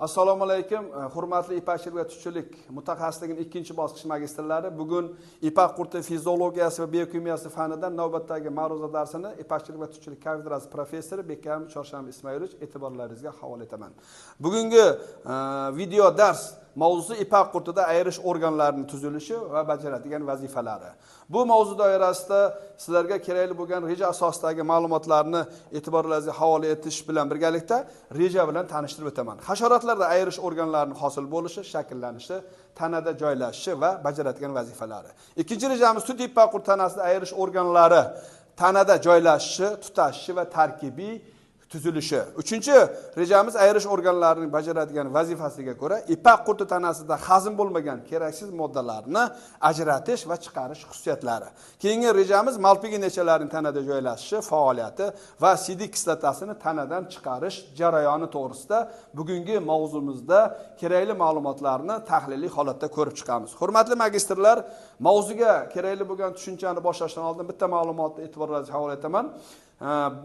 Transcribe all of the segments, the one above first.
Assalomu alaykum, hurmatli ipakchilik va tushchilik mutaxassisligining ikkinchi bosqich magistrlari. Bugun ipak qurti fiziologiyasi va biokimiyasi fanidan navbatdagi ma'ruza darsini ipakchilik va tushchilik kafedrasi professori Bekam Chorshanba Ismoilovich e'tiborlaringizga havola etaman. Bugungi video dars mavzusi ipak qurtida ayirish organlarining tuzilishi va bajaradigan vazifalari. Bu mavzu doirasida sizlarga kerakli bo'lgan reja asosidagi ma'lumotlarni e'tiborlaringizga havola etish bilan birgalikda reja bilan tanishtirib o'taman. Hasharotlarda ayirish organlarining hosil bo'lishi, shakllanishi, tanada joylashishi va bajaradigan vazifalari. Ikkinchi rejamiz tut ipak qurt tanasida ayirish organlari tanada joylashishi, tutashishi va tarkibiy tuzilishi. Uchinchi rejamiz ayirish organlarining bajaradigan vazifasiga ko'ra ipak qurti tanasida hazm bo'lmagan keraksiz moddalarni ajratish va chiqarish xususiyatlari. Keyingi rejamiz malpiginachalarning tanada joylashishi, faoliyati va sidik kislotasini tanadan chiqarish jarayoni to'g'risida bugungi mavzumizda kerakli ma'lumotlarni tahliliy holatda ko'rib chiqamiz. Hurmatli magistrlar, mavzuga kerakli bo'lgan tushunchani boshlashdan oldin bitta ma'lumotni e'tiboringizga havola etaman.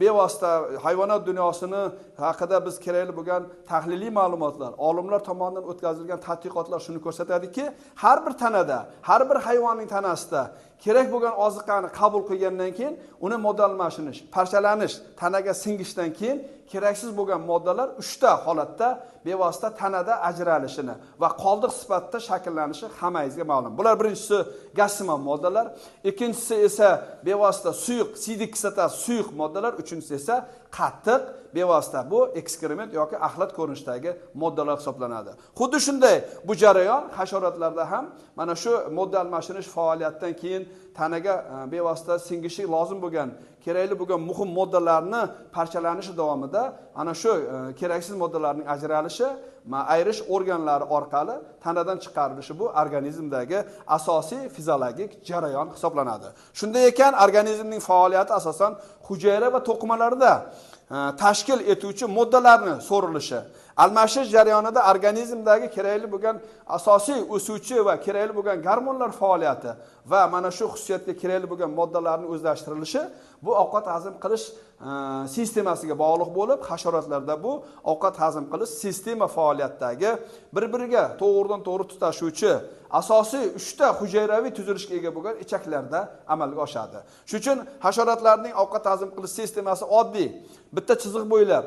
Bevosita hayvonot dunyosini haqida biz kerakli bo'lgan tahliliy ma'lumotlar, olimlar tomonidan o'tkazilgan tadqiqotlar shuni ko'rsatadiki, har bir tanada, har bir hayvonning tanasida kerak bo'lgan oziqani qabul qilgandan keyin uni modda almashinish, parchalanish, tanaga singishdan keyin keraksiz bo'lgan moddalar 3 ta holatda bevosita tanada ajralishini va qoldiq sifatida shakllanishi hammangizga ma'lum. Bular birinchisi gassimon moddalar, ikkinchisi esa bevosita suyuq, sidik kislotasi suyuq moddalar, uchinchisi esa qattiq, bevosita bu ekskrement yoki axlat ko'rinishidagi moddalar hisoblanadi. Xuddi shunday bu jarayon hasharotlarda ham mana shu modda almashinish faoliyatidan keyin tanaga bevosita singishi lozim bo'lgan, kerakli bo'lgan muhim moddalarni parchalanishi davomida ana shu keraksiz moddalarning ajralishi, ayirish organlari orqali tanadan chiqarilishi bu organizmdagi asosiy fiziologik jarayon hisoblanadi. Shunday ekan, organizmning faoliyati asosan hujayra va to'qimalarda tashkil etuvchi moddalarni so'rilishi, almashish jarayonida organizmdagi kerakli bo'lgan asosiy o'suvchi va kerakli bo'lgan gormonlar faoliyati va mana shu xususiyatga kerakli bo'lgan moddalarning o'zlashtirilishi bu ovqat hazm qilish sistemasiga bog'liq bo'lib, hasharotlarda bu ovqat hazm qilish sistema faoliyatidagi bir-biriga to'g'ridan to'g'ri tutashuvchi asosiy 3 ta hujayraviy tuzilishga ega bo'lgan ichaklarda amalga oshadi. Shuning uchun hasharotlarning ovqat hazm qilish sistemasi oddiy, bitta chiziq bo'ylab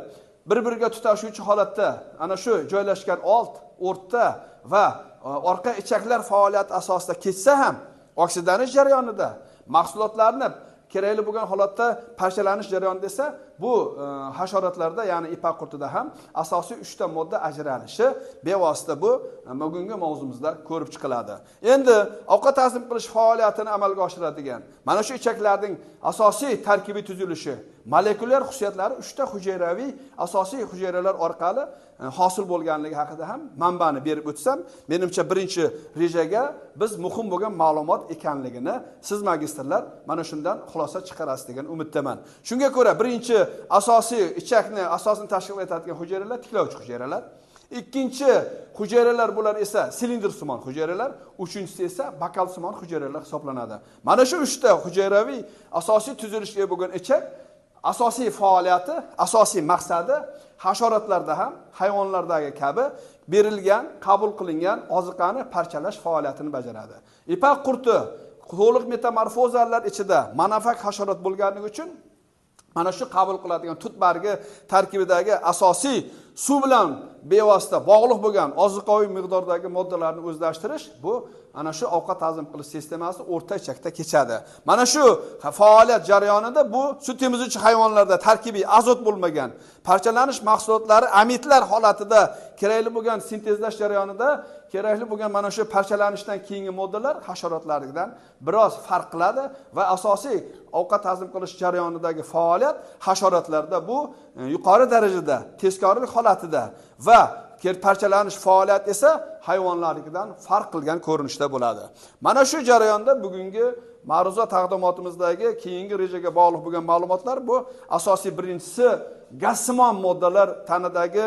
bir-biriga tutashuvchi holatda ana shu joylashgan old, o'rta va orqa ichaklar faoliyati asosida ketsa ham, oksidlanish jarayonida mahsulotlarni kerakli bo'lgan holatda parchalanish jarayonida esa bu hasharotlarda, ya'ni ipak qurtida ham asosiy 3 ta modda ajralishi bevosita bu bugungi mavzumizda ko'rib chiqiladi. Endi ovqat hazm qilish faoliyatini amalga oshiradigan mana shu ichaklarning asosiy tarkibiy tuzilishi, molekulyar xususiyatlari 3 ta hujayraviy asosiy hujayralar orqali hosil bo'lganligi haqida ham manbani berib o'tsam, menimcha birinchi rejaga biz muhim bo'lgan ma'lumot ekanligini siz magistrlar mana shundan xulosa chiqarasiz degan umiddaman. Shunga ko'ra birinchi asosiy ichakni asosini tashkil etadigan hujayralar tiklovchi hujayralar. Ikkinchi hujayralar bular esa silindrsimon hujayralar, uchinchisi esa bakalsimon hujayralar hisoblanadi. Mana shu 3 ta hujayraviy asosiy tuzilishga bo'lgan ichak asosiy faoliyati, asosiy maqsadi hasharotlarda ham hayvonlardagi kabi berilgan, qabul qilingan oziqani parchalash faoliyatini bajaradi. Ipak qurti to'liq metamorfozalar ichida monofag hasharot bo'lganligi uchun mana shu qabul qiladigan tut bargi tarkibidagi asosiy suv bilan bevosita bog'liq bo'lgan oziqaviy miqdordagi moddalarni o'zlashtirish bu ana shu ovqat hazm qilish sistemasi o'rta ichakda kechadi. Mana shu faoliyat jarayonida bu sut emizuvchi hayvonlarda tarkibiy azot bo'lmagan parchalanish mahsulotlari amidlar holatida kerakli bo'lgan sintezlash jarayonida kerakli bo'lgan mana shu parchalanishdan keyingi moddalar hasharotlardan biroz farq qiladi va asosiy ovqat hazm qilish jarayonidagi faoliyat hasharotlarda bu yuqori darajada teskorilik holatida va parchalanish faoliyat esa hayvonlarnikidan farq qilgan ko'rinishda bo'ladi. Mana shu jarayonda bugungi ma'ruza taqdimotimizdagi keyingi rejaga bog'liq bo'lgan ma'lumotlar bu asosiy birinchisi gassimon moddalar tanadagi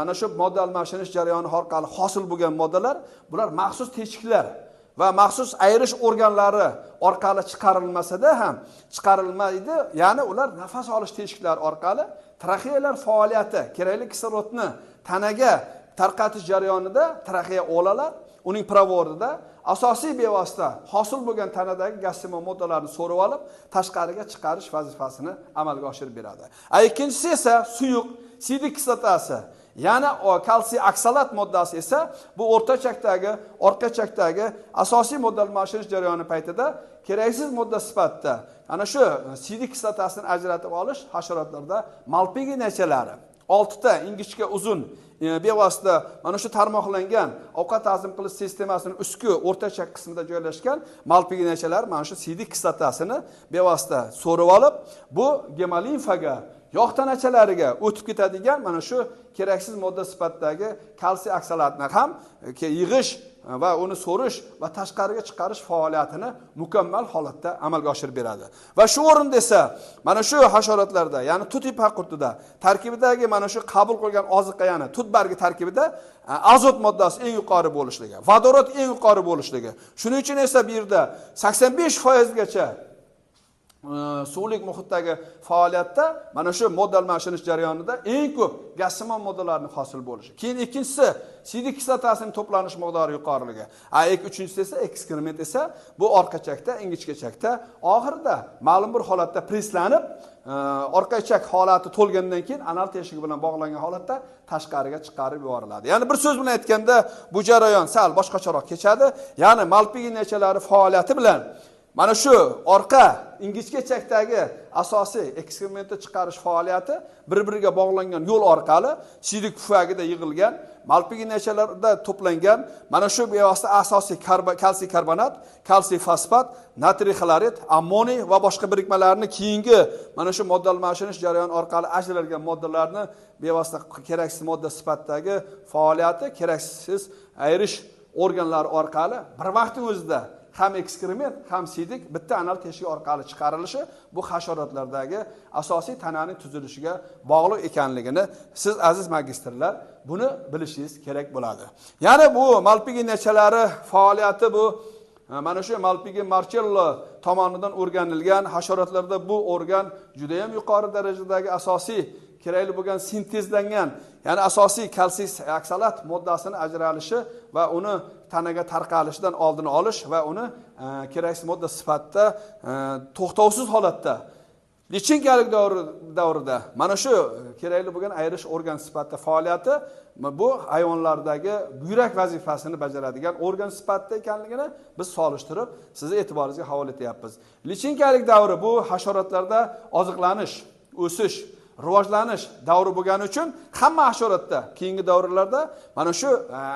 ana shu modda almashinish jarayoni orqali hosil bo'lgan moddalar, bular maxsus teshiklar va maxsus ayirish organlari orqali chiqarilmasa-da ham chiqarilmaydi. Ya'ni ular nafas olish teshiklari orqali traxeyalar faoliyati kerakli kislorodni tanaga tarqatish jarayonida traxeya olalar, uning provodida asosiy bevosita hosil bo'lgan tanadagi gaz simo moddalarni so'rib olib, tashqariga chiqarish vazifasini amalga oshirib beradi. Ikkinchisi esa suyuq sidik kislotasi, yana kalsiy oksalat moddasi esa bu o'rta chakdagi, orqa chakdagi asosiy modda almashish jarayoni paytida keraksiz modda sifatida ana shu sidik kislotasini ajratib olish hasharotlarda malpiginachalar 6 ta ingichka uzun bevosita mana shu tarmoqlangan ovqat hazm qilish sistemasining ustki o'rtacha qismida joylashgan malpiginachalar mana shu sidik kislotasini bevosita so'rib olib, bu gemolimfaga, yog' tanachalariga o'tib ketadigan mana shu keraksiz modda sifatidagi kalsiy oksalatni ham yig'ish va uni so'rish va tashqariga chiqarish faoliyatini mukammal holatda amalga oshirib beradi. Va shu o'rinda esa mana shu hasharotlarda, ya'ni tut ipak qurtida tarkibidagi mana shu qabul qilgan oziqa, ya'ni tut bargi tarkibida azot moddasi eng yuqori bo'lishligi, vodorod eng yuqori bo'lishligi. Shuning uchun esa bu yerda 85% gacha suvlik muhitdagi faoliyatda mana shu modda almashish jarayonida eng ko'p gaz simo moddalarning hosil bo'lishi. Keyin ikkinchisi sidik kislotasining to'planish miqdori yuqoriligi. Uchinchisi esa ekskrement esa bu orqa chakda, ingichka chakda oxirida ma'lum bir holatda preslanib, orqa chak holati to'lgandan keyin anal teshigi bilan bog'langan holatda tashqariga chiqarib yuboriladi. Ya'ni bir so'z bilan aytganda bu jarayon sal boshqacharoq kechadi. Ya'ni malpiginachalari faoliyati bilan mana shu orqa ingichka chakdagi asosiy ekskrementni chiqarish faoliyati bir-biriga bog'langan yo'l orqali sidik pufagida yig'ilgan malpiginachalarda to'plangan mana shu bevosita asosiy kalsiy karbonat, kalsiy fosfat, natriy xlorid, ammoniy va boshqa birikmalarni keyingi mana shu modda almashish jarayoni orqali ajralgan moddalarni bevosita keraksiz modda sifatidagi faoliyati keraksiz ayirish organlari orqali bir vaqtning o'zida ham ekskrement, ham sidik bitta anal teshigi orqali chiqarilishi bu hasharotlardagi asosiy tananing tuzilishiga bog'liq ekanligini siz aziz magistrlar buni bilishingiz kerak bo'ladi. Ya'ni bu malpiginachalari faoliyati bu mana shu Malpighi Marcello tomonidan o'rganilgan hasharotlarda bu organ juda ham yuqori darajadagi asosiy kerakli bo'lgan sintezlangan, ya'ni asosiy kalsiy oksalat moddasini ajralishi va uni tanaga tarqalishidan oldini olish va uni keraksiz modda sifatida to'xtovsiz holatda lichenkalik davrida mana shu kerakli bo'lgan ayirish organ sifatida faoliyati bu hayvonlardagi buyrak vazifasini bajaradigan organ sifatida ekanligini biz solishtirib sizni e'tiboringizga havola etyapmiz. Lichenkalik davri bu hasharotlarda oziqlanish, o'sish, rivojlanish davri bo'lgani uchun hamma hasharotda keyingi davrlarda mana shu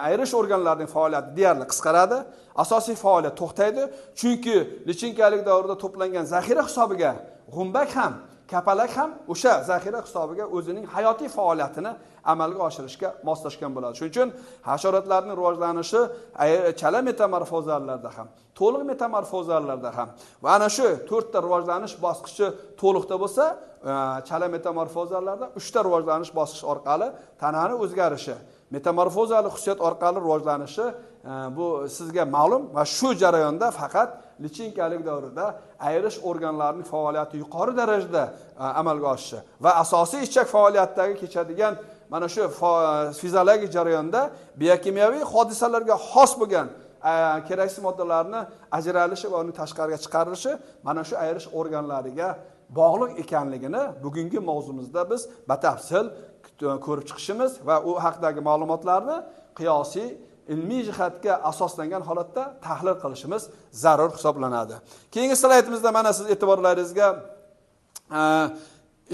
ayirish organlarining faoliyati deyarli qisqaradi, asosiy faoliyat to'xtaydi. Chunki lichenkalik davrida to'plangan zaxira hisobiga g'umbak ham, kapalak ham o'sha zaxira hisobiga o'zining hayotiy faoliyatini amalga oshirishga moslashgan bo'ladi. Shuning uchun hasharotlarning rivojlanishi chala metamorfozalarda ham, to'liq metamorfozalarda ham va ana shu 4 ta rivojlanish bosqichi to'liqda bo'lsa, chala metamorfozalarda 3 ta rivojlanish bosqichi orqali tananing o'zgarishi, metamorfozali xususiyat orqali rivojlanishi bu sizga ma'lum va shu jarayonda faqat lichenkalik davrida ayirish organlarining faoliyati yuqori darajada amalga oshishi va asosiy ichak faoliyatidagi kechadigan mana shu fiziologik jarayonda biokimyoviy hodisalarga xos bo'lgan keraksiz moddalarni ajralishi va uning tashqariga chiqarilishi mana shu ayirish organlariga bog'liq ekanligini bugungi mavzumizda biz batafsil ko'rib chiqishimiz va u haqidagi ma'lumotlarni qiyosiy ilmiy jihatga asoslangan holatda tahlil qilishimiz zarur hisoblanadi. Keyingi slaydimizda mana siz e'tiborlaringizga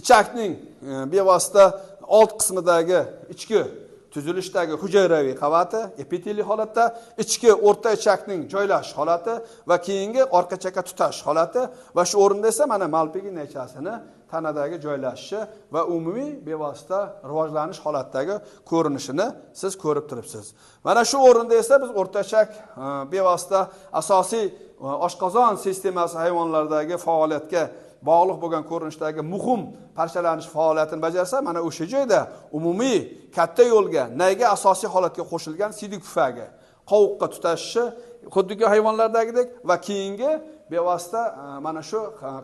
ichakning bevosita old qismidagi ichki tuzilishdagi hujayraviy qavati, epiteliy holatda, ichki o'rta ichakning joylashish holati va keyingi orqa chaka tutash holati va shu o'rinda esa mana malpiginachasini tanadagi joylashishi va umumiy bevosita rivojlanish holatidagi ko'rinishini siz ko'rib turibsiz. Mana shu o'rinda esa biz o'rtachak bevosita asosiy oshqozon sistemasi hayvonlardagi faoliyatga bog'liq bo'lgan ko'rinishdagi muhim parchalanish faoliyatini bajarsa, mana o'sha joyda umumiy katta yo'lga, nayga asosiy holatga qo'shilgan sidik pufagi qovuqqa tutashishi xuddiki hayvonlardagidek va keyingi bevosita mana shu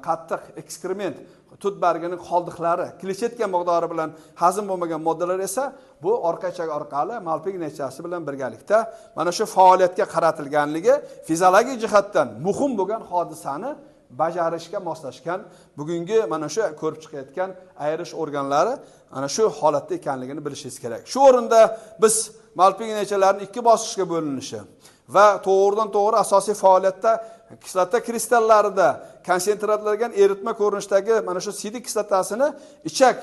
qattiq ekskrement tut bargining qoldiqlari kletchatgan miqdori bilan hazm bo'lmagan moddalar esa bu orqa-ichak orqali malpig nechasi bilan birgalikda mana shu faoliyatga qaratilganligi fiziologik jihatdan muhim bo'lgan hodisani bajarishga moslashgan bugungi mana shu ko'rib chiqayotgan ayirish organlari ana shu holatda ekanligini bilishingiz kerak. Shu o'rinda biz malpig nechalarning ikki bosqichga bo'linishi va to'g'ridan-to'g'ri asosiy faoliyatda kislota kristallarida konsentratlangan eritma ko'rinishdagi mana shu sidik kislotasini ichak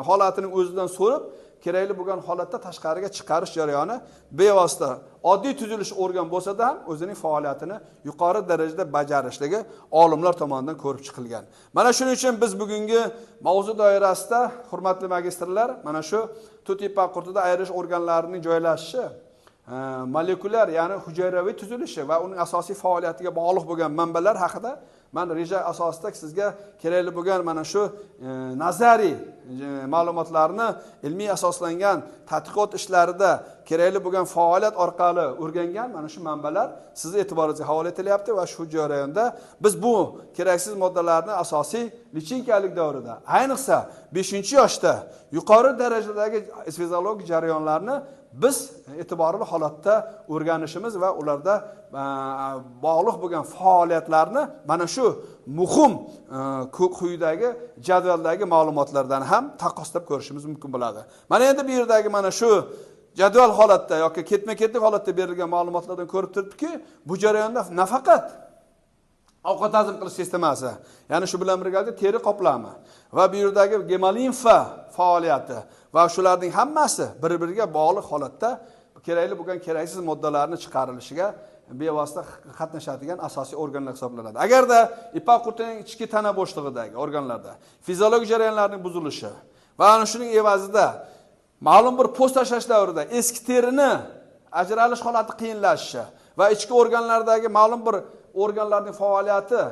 holatining o'zidan so'rib kerakli bo'lgan holatda tashqariga chiqarish jarayoni bevosita oddiy tuzilish organ bo'lsa-da ham o'zining faoliyatini yuqori darajada bajarishligi olimlar tomonidan ko'rib chiqilgan. Mana shuning uchun biz bugungi mavzu doirasida hurmatli magistrlar mana shu tut ipak qurtida ayirish organlarining joylashishi molekulyar ya'ni hujayraviy tuzilishi va uning asosiy faoliyatiga bog'liq bo'lgan manbalar haqida men reja asosida sizga kerakli bo'lgan mana shu nazariy ma'lumotlarni ilmiy asoslangan tadqiqot ishlarida kerakli bo'lgan faoliyat orqali o'rgangan mana shu manbalar sizni e'tiboringizga havola etilyapti va shu jarayonda biz bu keraksiz moddalarni asosiy lichenkalik davrida ayniqsa 5-yoshda yuqori darajadagi fiziologik jarayonlarni biz e'tiborli holatda o'rganishimiz va ularda bog'liq bo'lgan faoliyatlarni mana shu muhim quyidagi jadvaldagi ma'lumotlardan ham taqqoslab ko'rishimiz mumkin bo'ladi. Mana endi bu yerdagi mana shu jadval holatda yoki ketma-ketlik holatda berilgan ma'lumotlardan ko'rib turibdiki, bu jarayonda nafaqat ovqat hazm qilish sistemasi, ya'ni shu bilan birgalikda teri qoplami va bu yerdagi gemolimfa faoliyati va shularning hammasi bir-biriga bog'liq holatda kerakli bo'lgan keraksiz moddalarni chiqarilishiga bevosita qatnashadigan asosiy organlar hisoblanadi. Agarda ipak qurtining ichki tana bo'shlig'idagi organlarda fiziologik jarayonlarning buzilishi va ana shuning evazida ma'lum bir post tashlash davrida eski terini ajralish holati qiyinlashishi va ichki organlardagi ma'lum bir organlarning faoliyati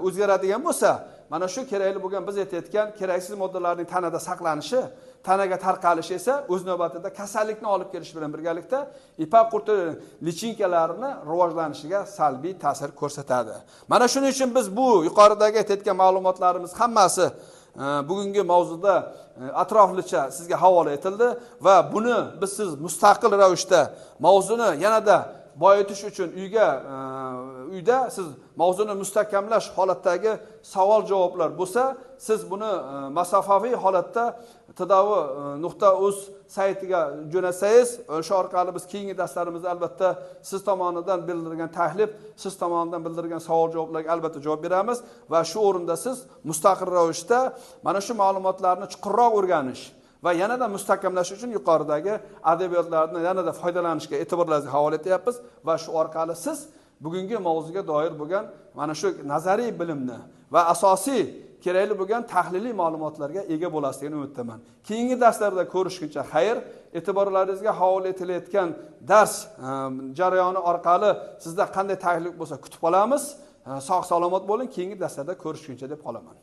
o'zgaradigan bo'lsa, mana shu kerakli bo'lgan biz aytayotgan keraksiz moddalarning tanada saqlanishi, tanaga tarqalishi esa o'z navbatida kasallikni olib kelish bilan birgalikda ipak qurti lichenkalarini rivojlanishiga salbiy ta'sir ko'rsatadi. Mana shuning uchun biz bu yuqoridagi aytayotgan ma'lumotlarimiz hammasi bugungi mavzuda atroflicha sizga havola etildi va buni biz siz mustaqil ravishda mavzuni yanada boyitish uchun uyda siz mavzuni mustahkamlash holatdagi savol-javoblar bo'lsa, siz buni masofaviy holatda tadavi.uz saytiga jo'natsangiz, o'sha orqali biz keyingi darslarimizda albatta siz tomonidan bildirilgan tahlil, siz tomonidan bildirilgan savol-javoblarga albatta javob beramiz va shu o'rinda siz mustaqil ravishda mana shu ma'lumotlarni chuqurroq o'rganish va yanada mustahkamlash uchun yuqoridagi adabiyotlardan yanada foydalanishga e'tiborlaringizni havola etyapmiz va shu orqali siz bugungi mavzuga doir bo'lgan mana shu nazariy bilimni va asosiy kerakli bo'lgan tahliliy ma'lumotlarga ega bo'lasizligini umiddaman. Keyingi darslarda ko'rishguncha xayr, e'tiborlaringizga havola etilayotgan dars jarayoni orqali sizda qanday tahlil bo'lsa kutib qolamiz. Sog' salomat bo'ling, keyingi darslarda ko'rishguncha deb qolaman.